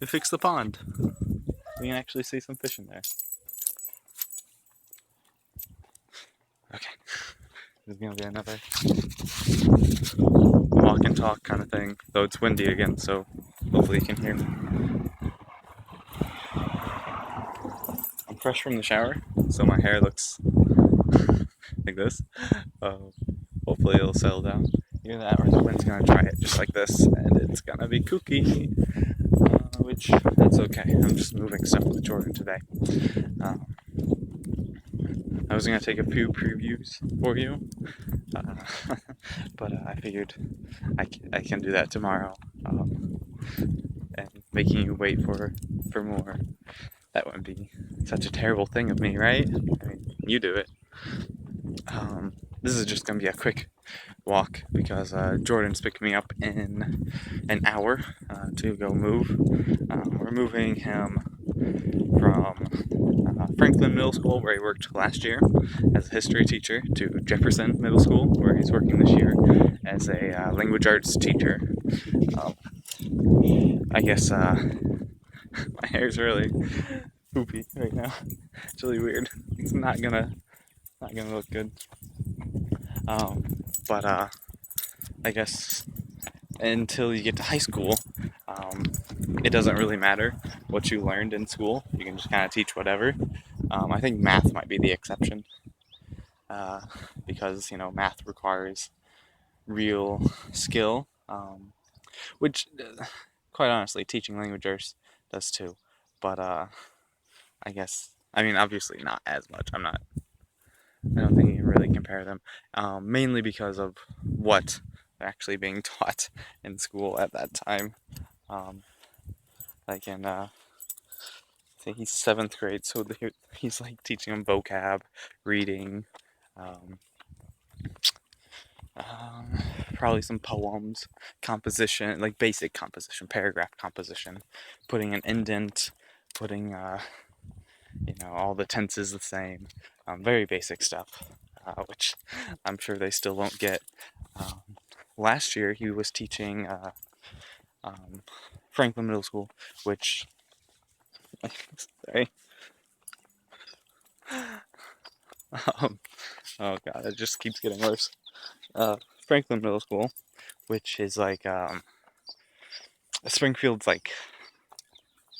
We fixed the pond. We can actually see some fish in there. Okay. There's gonna be another walk and talk kind of thing, though it's windy again, so hopefully you can hear me. I'm fresh from the shower, so my hair looks like this. Uh, Hopefully it'll settle down. Either that or the wind's gonna try it just like this, and it's gonna be kooky. Which, that's okay. I'm just moving stuff with Jordan today. Um, I was gonna take a few previews for you, but I figured I can do that tomorrow. And making you wait for more, that wouldn't be such a terrible thing of me, right? I mean, you do it. This is just gonna be a quick walk because Jordan's picking me up in an hour to go move. We're moving him from Franklin Middle School, where he worked last year as a history teacher, to Jefferson Middle School, where he's working this year as a language arts teacher. I guess my hair's really poopy right now. It's really weird. It's not gonna look good. But I guess until you get to high school, it doesn't really matter what you learned in school. You can just kind of teach whatever. I think math might be the exception because math requires real skill, which quite honestly teaching language arts does too. But I guess obviously not as much. I don't think you can really compare them, mainly because of what they're actually being taught in school at that time. Like in, I think he's 7th grade, so he's like teaching them vocab, reading, um, probably some poems, composition, like basic composition, paragraph composition, putting an indent, putting all the tenses the same, very basic stuff, which I'm sure they still won't get. Last year he was teaching Franklin Middle School, which sorry. Oh god, it just keeps getting worse. Franklin Middle School, which is like Springfield's like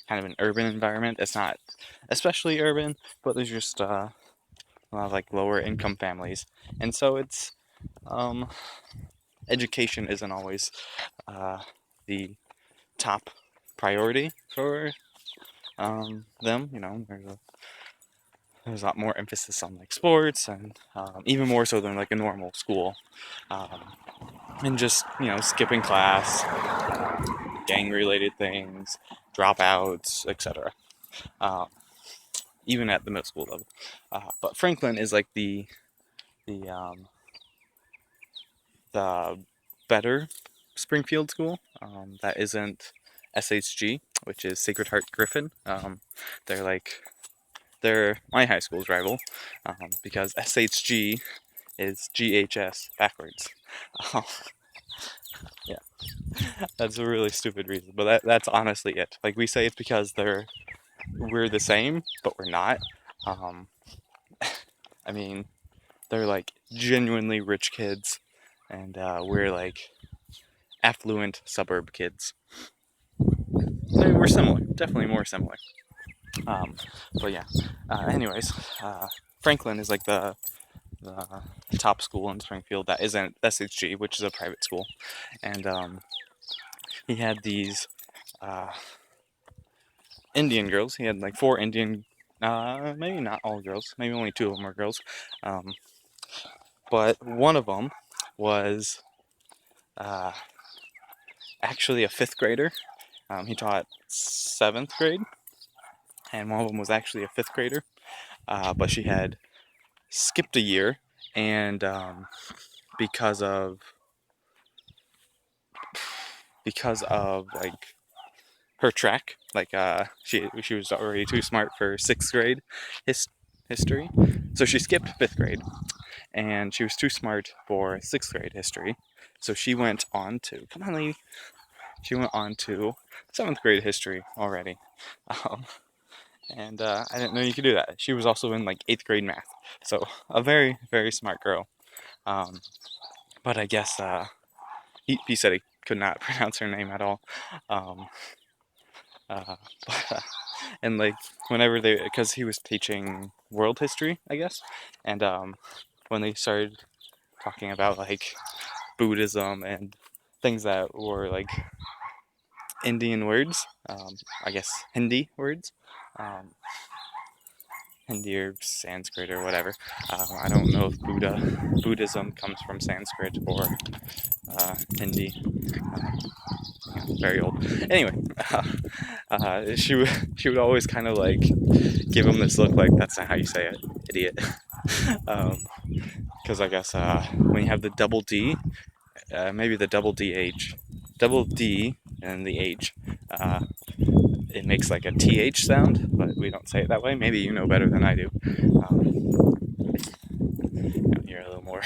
kind of an urban environment. It's not especially urban, but there's just a lot of like lower income families, and so it's education isn't always the top priority for them. There's a lot more emphasis on like sports and even more so than like a normal school, and just skipping class, gang related things, dropouts, etc. Even at the middle school level, but Franklin is like the the better Springfield school that isn't SHG, which is Sacred Heart Griffin. They're my high school's rival, because SHG is GHS backwards. Yeah, that's a really stupid reason, but that's honestly it. Like, we say it's because we're the same, but we're not. They're like genuinely rich kids, and we're like affluent suburb kids. We're similar, definitely more similar. But yeah. Anyways, Franklin is like the top school in Springfield that isn't SHG, which is a private school, and he had these Indian girls. He had like 4 Indian, maybe not all girls, maybe only 2 of them were girls, but one of them was actually a 5th grader. He taught 7th grade, and one of them was actually a 5th grader, but she had skipped a year, and because of like her track, like she was already too smart for 6th grade history, so she skipped 5th grade, and she was too smart for 6th grade history, so she went on to, come on lady, she went on to 7th grade history already. Um, and I didn't know you could do that. She was also in like 8th grade math. So a very, very smart girl. Um, but I guess he said he could not pronounce her name at all. Um, but, and like whenever because he was teaching world history, I guess, and when they started talking about like Buddhism and things that were like Indian words, I guess Hindi words, um, Hindi or Sanskrit or whatever. I don't know if Buddhism comes from Sanskrit or Hindi. Very old. Anyway, she would always kind of like give him this look like that's not how you say it, idiot. Because I guess when you have the double D, maybe the double D and the H, it makes like a TH sound, but we don't say it that way. Maybe you know better than I do. You're a little more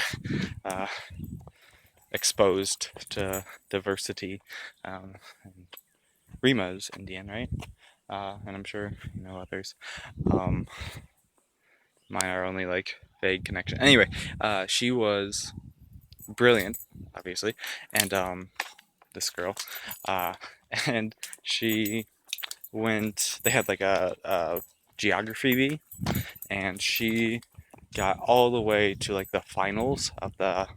exposed to diversity. And Rima's Indian, right? And I'm sure you know others. Mine are only like vague connection. Anyway, she was brilliant, obviously, and this girl, and she went. They had like a geography bee, and she got all the way to like the finals of the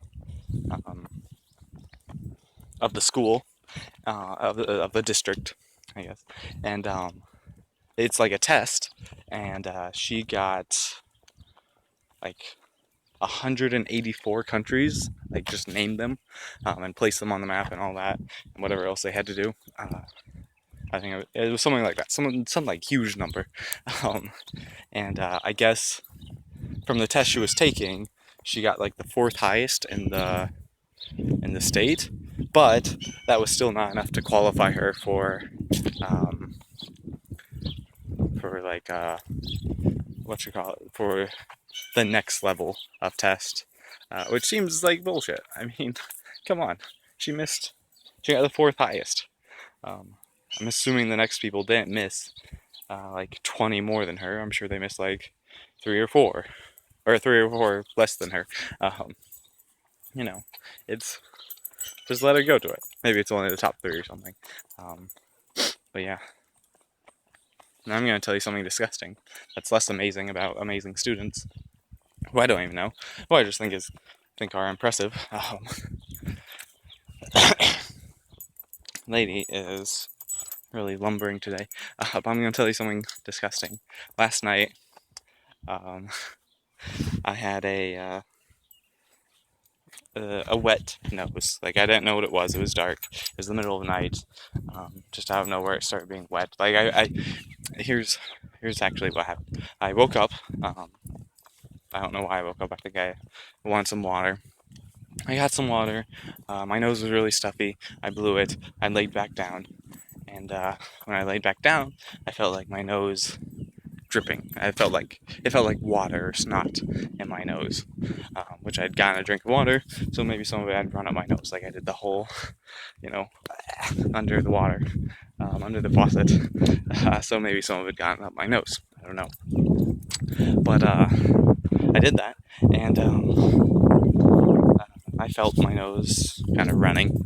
school, of the district, I guess, and it's like a test, and she got like 184 countries, like just named them, and placed them on the map and all that, and whatever else they had to do. I think it was something like that, some like huge number, and I guess from the test she was taking, she got like the 4th highest in the state, but that was still not enough to qualify her for like what you call it, for the next level of test, which seems like bullshit. I mean, come on, she got the 4th highest. I'm assuming the next people didn't miss like 20 more than her. I'm sure they missed like 3 or 4, or 3 or 4 less than her. You know, it's just let her go to it. Maybe it's only the top 3 or something. But yeah. Now I'm going to tell you something disgusting that's less amazing about amazing students, who I don't even know, who I just think are impressive. Lady is really lumbering today, but I'm going to tell you something disgusting. Last night, I had a wet nose. Like, I didn't know what it was. It was dark. It was the middle of the night. Just out of nowhere, it started being wet. Like, here's actually what happened. I woke up. I don't know why I woke up. I think I wanted some water. I got some water. My nose was really stuffy. I blew it. I laid back down. And when I laid back down, I felt like my nose dripping. It felt like water or snot in my nose, which I had gotten a drink of water, so maybe some of it had run up my nose, like I did the whole, under the water, under the faucet. So maybe some of it gotten up my nose. I don't know, but I did that, and I felt my nose kind of running.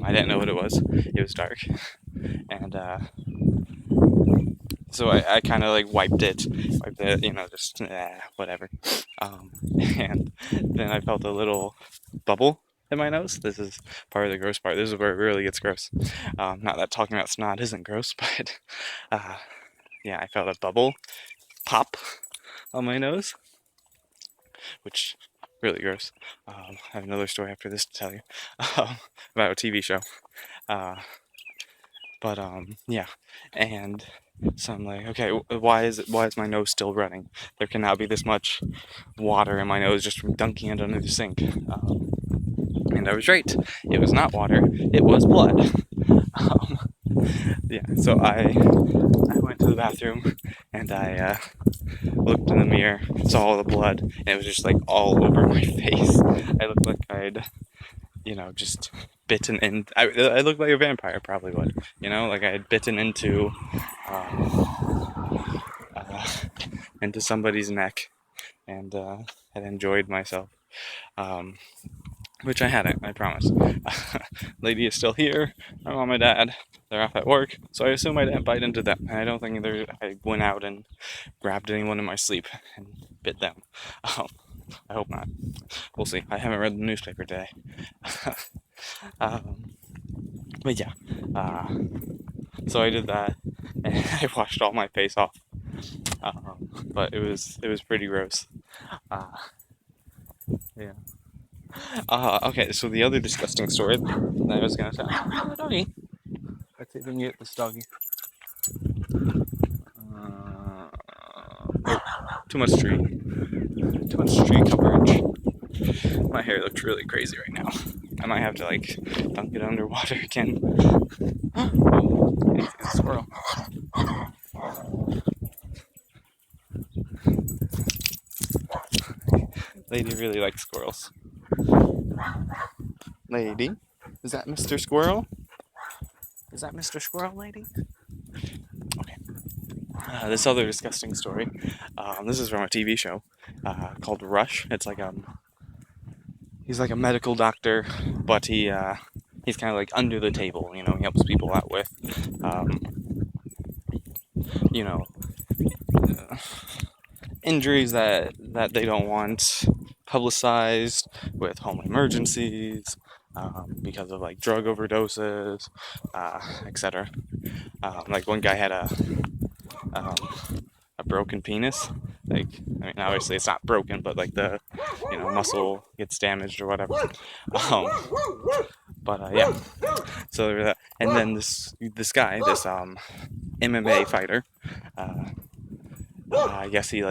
I didn't know what it was. It was dark, and so I kind of like wiped it, just whatever. And then I felt a little bubble in my nose. This is part of the gross part. This is where it really gets gross. Not that talking about snot isn't gross, but yeah, I felt a bubble pop on my nose, which really gross. I have another story after this to tell you about a TV show. But yeah, and so I'm like, okay, why is my nose still running? There cannot be this much water in my nose just from dunking it under the sink. And I was right. It was not water. It was blood. Yeah. So I went to the bathroom and I looked in the mirror, saw all the blood, and it was just like all over my face. I looked like I'd just bitten in. I looked like a vampire, probably would. Like I had bitten uh, into somebody's neck and had enjoyed myself. Um, which I hadn't, I promise. Lady is still here. My mom and dad, they're off at work, so I assume I didn't bite into them. And I don't think I went out and grabbed anyone in my sleep and bit them. I hope not. We'll see. I haven't read the newspaper today. um, but yeah, so I did that, and I washed all my face off. But it was pretty gross. Uh, yeah. Okay, so the other disgusting story that I was gonna tell. Oh, doggy. Let's see if we can get this doggy. Oh, too much tree. Too much tree coverage. My hair looks really crazy right now. I might have to dunk it underwater again. Oh, it's a squirrel. Lady really likes squirrels. Lady? Is that Mr. Squirrel? Is that Mr. Squirrel, lady? Okay. This other disgusting story. This is from a TV show called Rush. It's he's like a medical doctor, but he's kind of like under the table. He helps people out with, you know, injuries that they don't want publicized, with home emergencies, because of drug overdoses, etc. Like one guy had um, a broken penis. Obviously it's not broken, but the muscle gets damaged or whatever. But yeah, so that. And then this guy, this MMA fighter, I guess he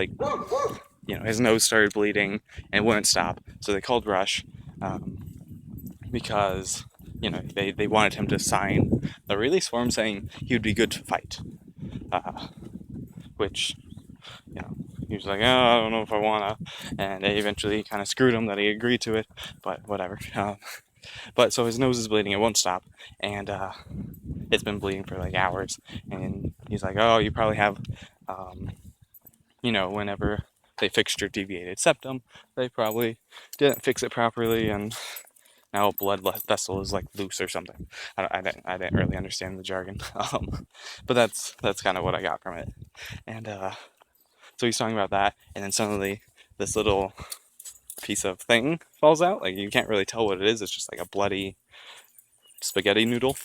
his nose started bleeding and wouldn't stop, so they called Rush, because they wanted him to sign the release form saying he would be good to fight, which he was like, oh, I don't know if I wanna, and they eventually kind of screwed him that he agreed to it, but whatever. But so his nose is bleeding, it won't stop, and it's been bleeding for hours, and he's like, oh, you probably have, whenever they fixed your deviated septum, they probably didn't fix it properly, and now a blood vessel is loose or something. I didn't really understand the jargon, but that's kind of what I got from it, and so he's talking about that, and then suddenly this little piece of thing falls out. You can't really tell what it is. It's just a bloody spaghetti noodle.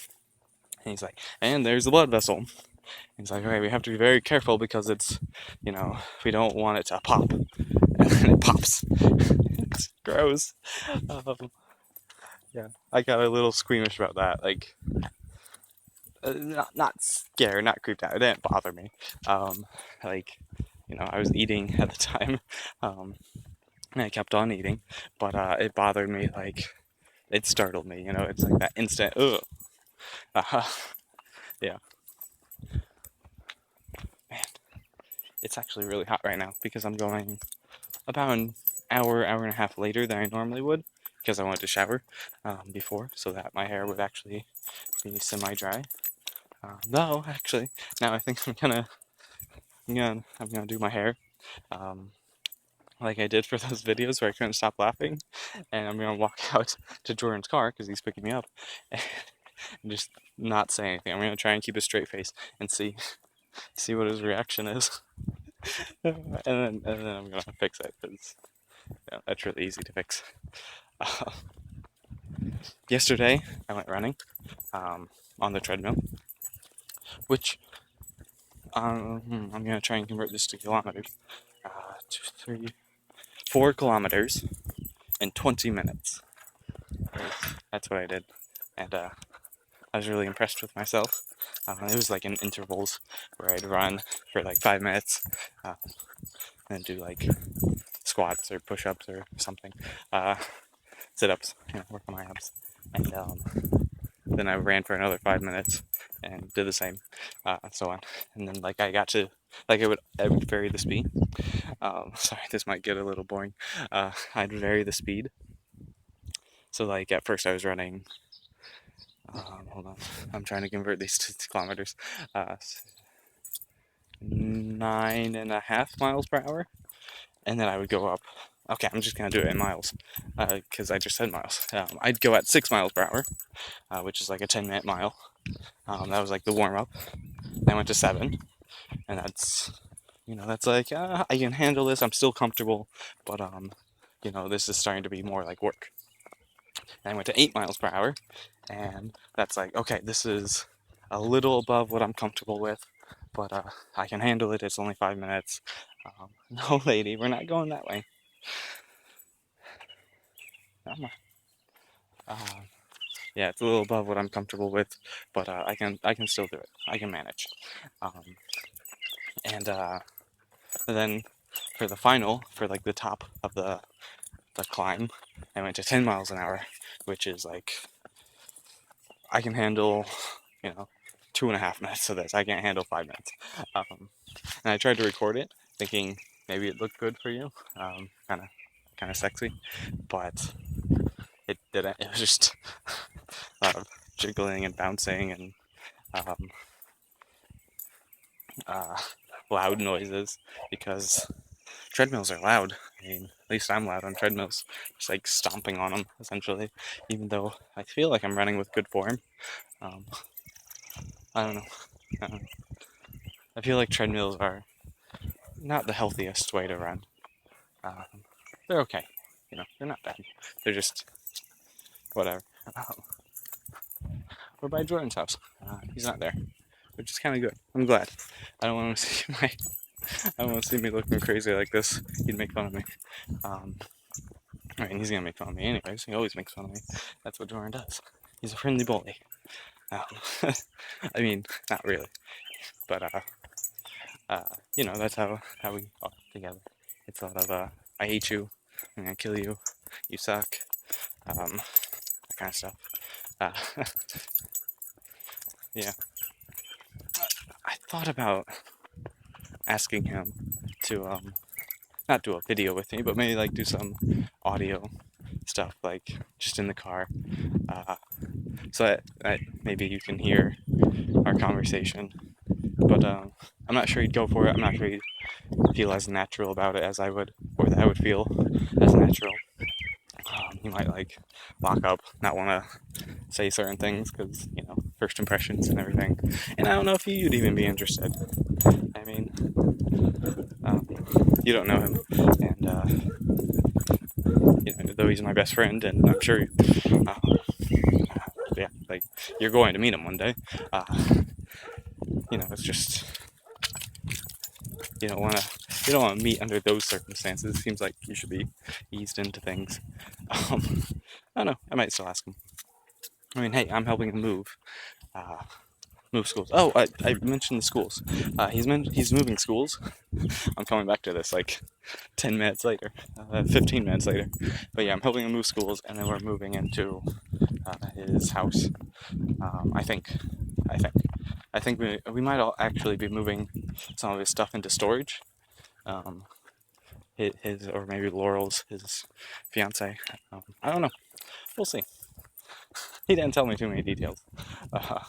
And he's like, and there's the blood vessel. And he's like, okay, we have to be very careful because it's, we don't want it to pop. And then it pops. It's gross. Yeah, I got a little squeamish about that. Not scared, not creeped out. It didn't bother me. I was eating at the time, and I kept on eating, but it bothered me. It startled me. It's that instant. Ugh. Yeah. Man, it's actually really hot right now because I'm going about an hour and a half later than I normally would, because I wanted to shower before, so that my hair would actually be semi-dry. No, actually, now I think I'm gonna do my hair, like I did for those videos where I couldn't stop laughing, and I'm gonna walk out to Jordan's car because he's picking me up, and just not say anything. I'm gonna try and keep a straight face and see what his reaction is, and then I'm gonna fix it because that's really easy to fix. Yesterday I went running on the treadmill, which I'm gonna try and convert this to kilometers. 4 kilometers in 20 minutes. That's what I did, and I was really impressed with myself. It was in intervals where I'd run for 5 minutes, and then do squats or push-ups or something, sit-ups, work on my abs, and then I ran for another 5 minutes and did the same, so on. And then I got to I would vary the speed. Sorry, this might get a little boring. I'd vary the speed So like at first I was running, hold on, I'm trying to convert these to kilometers, 9.5 miles per hour. And then I would go up. Okay, I'm just gonna do it in miles, because I just said miles. I'd go at 6 miles per hour, which is like a 10-minute mile. That was like the warm up. Then I went to 7, and that's like I can handle this. I'm still comfortable, but this is starting to be more like work. And I went to 8 miles per hour, and that's like, okay, this is a little above what I'm comfortable with, but I can handle it. It's only 5 minutes. No, lady, we're not going that way. Yeah, it's a little above what I'm comfortable with, but I can still do it. I can manage. Um, and then for the final, for like the top of the climb, I went to 10 miles an hour, which is like I can handle, 2.5 minutes of this. I can't handle 5 minutes. And I tried to record it, thinking maybe it looked good for you, kind of sexy, but it didn't. It was just a lot of jiggling and bouncing and loud noises, because treadmills are loud. I mean, at least I'm loud on treadmills, just like stomping on them essentially, even though I feel like I'm running with good form. um, I don't know. I feel like treadmills are not the healthiest way to run. um, they're okay, they're not bad, they're just whatever. We're by Jordan's house. He's not there, which is kind of good. I'm glad. I don't want to see I don't want to see me looking crazy like this. He'd make fun of me. I mean, he's gonna make fun of me anyways. He always makes fun of me. That's what Jordan does. He's a friendly bully. I mean, not really, but that's how we are together. It's a lot of I hate you, I'm gonna kill you, you suck, that kind of stuff. Yeah. I thought about asking him to not do a video with me, but maybe like do some audio stuff, like just in the car, so that maybe you can hear our conversation. But I'm not sure he'd go for it. I'm not sure he'd feel as natural about it as I would, or that I would feel as natural. He might like lock up, not want to say certain things because first impressions and everything. And I don't know if you'd even be interested. I mean, you don't know him, and though he's my best friend, and I'm sure, yeah, like you're going to meet him one day. It's just you don't want to meet under those circumstances. It seems like you should be eased into things. I don't know. I might still ask him. I mean, hey, I'm helping him move schools. Oh, I mentioned the schools. He's moving schools. I'm coming back to this like 10 minutes later, 15 minutes later. But yeah, I'm helping him move schools, and then we're moving into his house. I think we might all actually be moving some of his stuff into storage. His or maybe Laurel's, his fiance. I don't know. We'll see. He didn't tell me too many details. Yeah.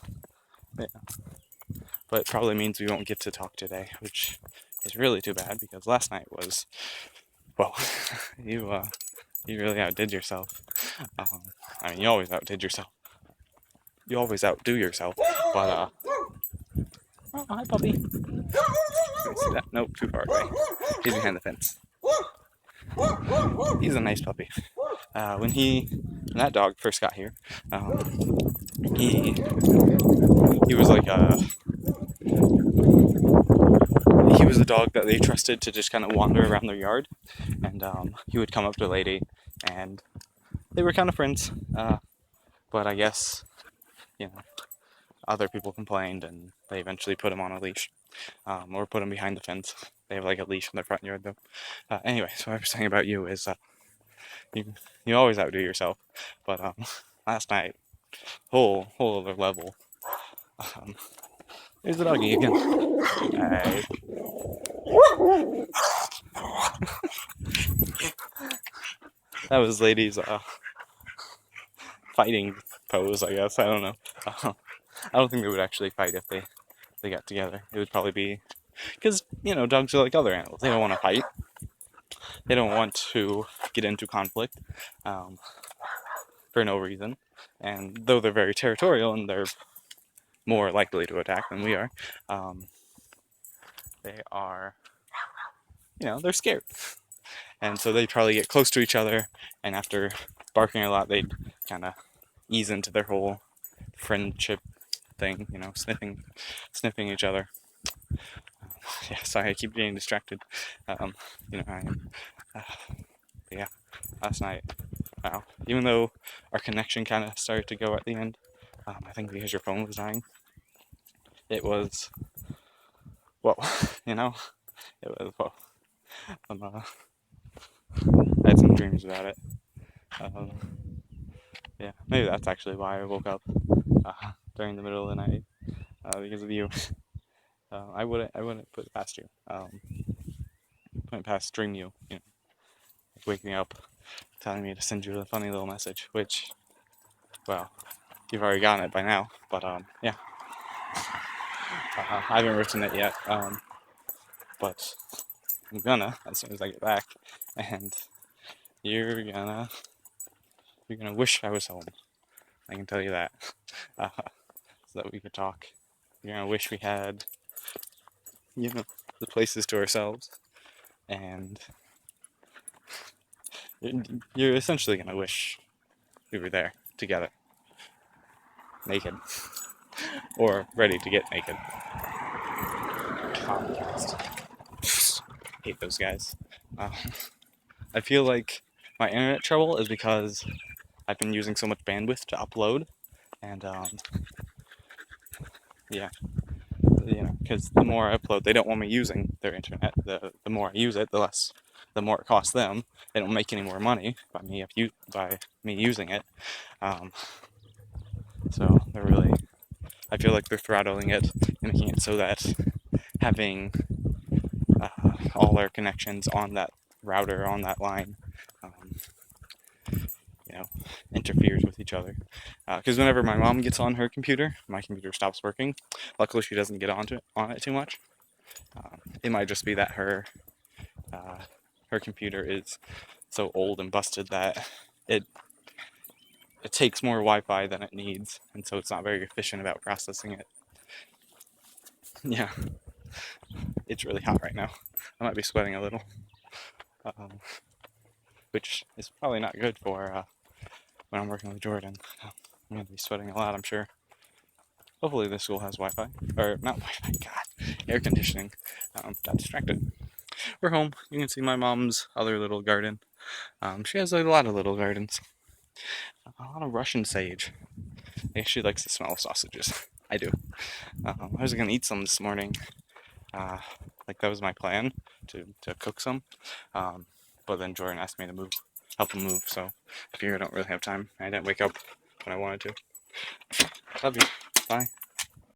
But it probably means we won't get to talk today, which is really too bad, because last night was, well, you really outdid yourself. I mean, you always outdid yourself. You always outdo yourself, but oh, hi, puppy. Can you see that? Nope, too far away. He's behind the fence. He's a nice puppy. When that dog first got here, he was like he was a dog that they trusted to just kind of wander around their yard, and he would come up to a lady, and they were kind of friends. But I guess other people complained, and they eventually put him on a leash, or put him behind the fence. They have like a leash in their front yard, though. Anyway, so what I was saying about you is you always outdo yourself, but last night, whole other level. There's the doggy again. Hey. That was ladies. fighting pose, I guess. I don't know. I don't think they would actually fight if they got together. It would probably be because, dogs are like other animals. They don't want to fight. They don't want to get into conflict for no reason. And though they're very territorial and they're more likely to attack than we are, they are, they're scared. And so they'd probably get close to each other, and after barking a lot, they'd kind of ease into their whole friendship thing, sniffing each other. Yeah, sorry, I keep getting distracted. I am. Yeah, last night, wow. Even though our connection kind of started to go at the end, I think because your phone was dying, it was, well, it was, well, I had some dreams about it. Yeah, maybe that's actually why I woke up during the middle of the night, because of you. I wouldn't put it past you. Put it past Dream You, waking me up, telling me to send you a funny little message, which, well, you've already gotten it by now, but yeah. I haven't written it yet, but I'm gonna as soon as I get back, and you're gonna wish I was home. I can tell you that, so that we could talk. You're gonna wish we had, the places to ourselves, and you're essentially gonna wish we were there together, naked, or ready to get naked. Comcast. Hate those guys. I feel like my internet trouble is because I've been using so much bandwidth to upload, and yeah, because the more I upload, they don't want me using their internet. The more I use it, the more it costs them. They don't make any more money by me using it. So they're really, I feel like they're throttling it and making it so that having all our connections on that router, on that line, interferes with each other. Because whenever my mom gets on her computer, my computer stops working. Luckily, she doesn't get on it too much. It might just be that her computer is so old and busted that it takes more Wi-Fi than it needs, and so it's not very efficient about processing it. Yeah, it's really hot right now. I might be sweating a little, which is probably not good for when I'm working with Jordan. I'm going to be sweating a lot, I'm sure. Hopefully this school has Wi-Fi. Or, not Wi-Fi, God. Air conditioning. Got distracted. We're home. You can see my mom's other little garden. She has a lot of little gardens. A lot of Russian sage. I guess she likes the smell of sausages. I do. I was going to eat some this morning. Like, that was my plan, to cook some. But then Jordan asked me to help him move, so I figured I don't really have time. I didn't wake up when I wanted to. Love you. Bye.